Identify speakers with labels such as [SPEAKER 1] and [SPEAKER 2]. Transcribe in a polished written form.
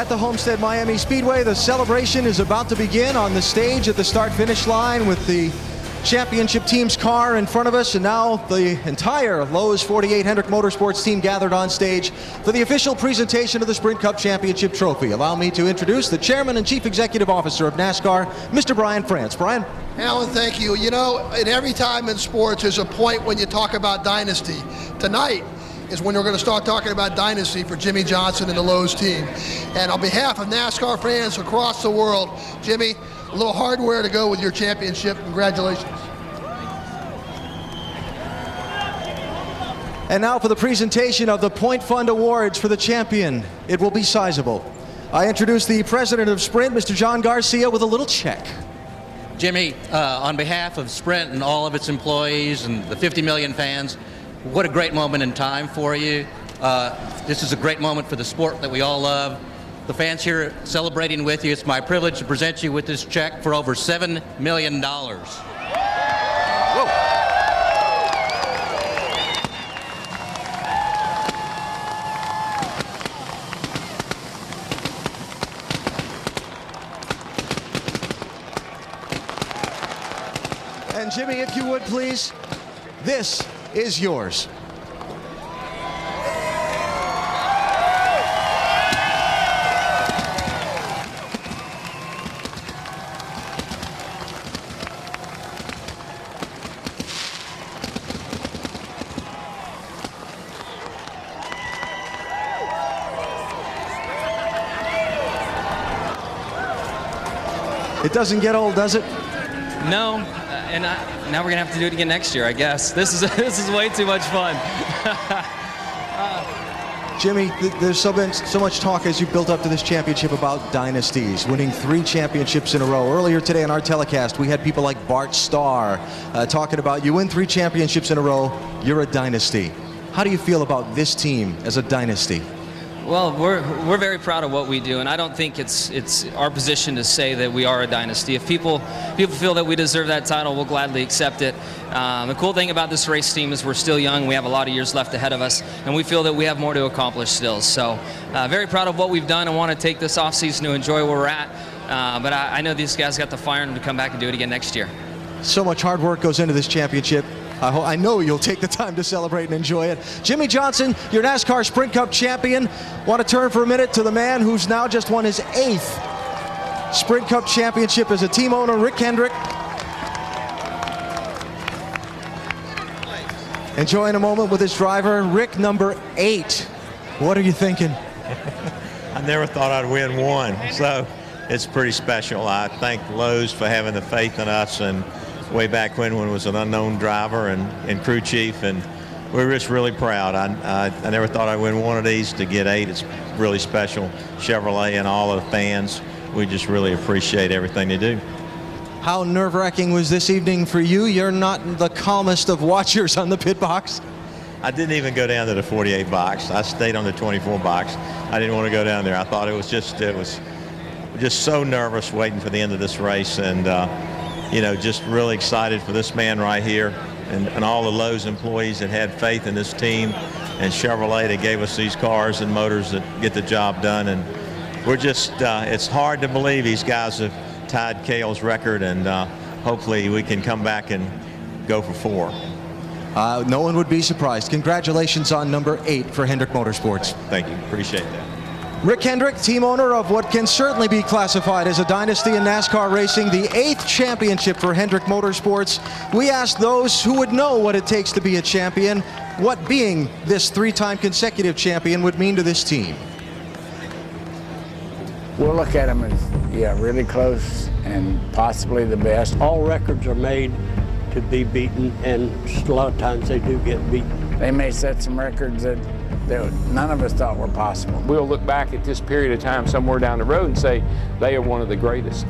[SPEAKER 1] at the Homestead-Miami Speedway. The celebration is about to begin on the stage at the start-finish line with the championship team's car in front of us, and now the entire Lowe's 48 Hendrick Motorsports team gathered on stage for the official presentation of the Sprint Cup Championship Trophy. Allow me to introduce the Chairman and Chief Executive Officer of NASCAR, Mr. Brian France. Brian?
[SPEAKER 2] Alan, thank you. You know, at every time in sports, there's a point when you talk about dynasty. Tonight is when we're going to start talking about dynasty for Jimmy Johnson and the Lowe's team. And on behalf of NASCAR fans across the world, Jimmy, a little hardware to go with your championship. Congratulations.
[SPEAKER 1] And now for the presentation of the Point Fund Awards for the champion. It will be sizable. I introduce the president of Sprint, Mr. John Garcia, with a little check.
[SPEAKER 3] Jimmy, on behalf of Sprint and all of its employees and the 50 million fans, what a great moment in time for you. This is a great moment for the sport that we all love. The fans here celebrating with you. It's my privilege to present you with this check for over $7 million. Whoa.
[SPEAKER 1] And Jimmy, if you would please, this is yours. It doesn't get old, does it?
[SPEAKER 4] No, and now we're gonna have to do it again next year, I guess. This is way too much fun.
[SPEAKER 1] Jimmy, there's so much talk as you built up to this championship about dynasties, winning 3 championships in a row. Earlier today on our telecast, we had people like Bart Starr talking about you win 3 championships in a row, you're a dynasty. How do you feel about this team as a dynasty?
[SPEAKER 4] Well, we're very proud of what we do, and I don't think it's our position to say that we are a dynasty. If people feel that we deserve that title, we'll gladly accept it. The cool thing about this race team is we're still young. We have a lot of years left ahead of us, and we feel that we have more to accomplish still. So very proud of what we've done and want to take this offseason to enjoy where we're at. But I know these guys got the fire in them to come back and do it again next year.
[SPEAKER 1] So much hard work goes into this championship. I know you'll take the time to celebrate and enjoy it. Jimmy Johnson, your NASCAR Sprint Cup champion. Want to turn for a minute to the man who's now just won his 8th Sprint Cup championship as a team owner, Rick Hendrick. Enjoying a moment with his driver, Rick, number 8. What are you thinking?
[SPEAKER 5] I never thought I'd win one, so it's pretty special. I thank Lowe's for having the faith in us, and way back when it was an unknown driver and crew chief, and we're just really proud. I never thought I'd win one of these. To get 8, it's really special. Chevrolet and all of the fans, we just really appreciate everything they do.
[SPEAKER 1] How nerve-wracking was this evening for you? You're not the calmest of watchers on the pit box.
[SPEAKER 5] I didn't even go down to the 48 box. I stayed on the 24 box. I didn't want to go down there. I thought it was just so nervous waiting for the end of this race, and you know, just really excited for this man right here and all the Lowe's employees that had faith in this team, and Chevrolet that gave us these cars and motors that get the job done. And we're just, it's hard to believe these guys have tied Cale's record, and hopefully we can come back and go for 4.
[SPEAKER 1] No one would be surprised. Congratulations on number 8 for Hendrick Motorsports.
[SPEAKER 5] Thank you, appreciate that.
[SPEAKER 1] Rick Hendrick, team owner of what can certainly be classified as a dynasty in NASCAR racing, the 8th championship for Hendrick Motorsports. We asked those who would know what it takes to be a champion, what being this 3-time consecutive champion would mean to this team.
[SPEAKER 6] We'll look at them as, yeah, really close and possibly the best.
[SPEAKER 7] All records are made to be beaten, and a lot of times they do get beaten.
[SPEAKER 6] They may set some records that none of us thought were possible.
[SPEAKER 8] We'll look back at this period of time somewhere down the road and say they are one of the greatest.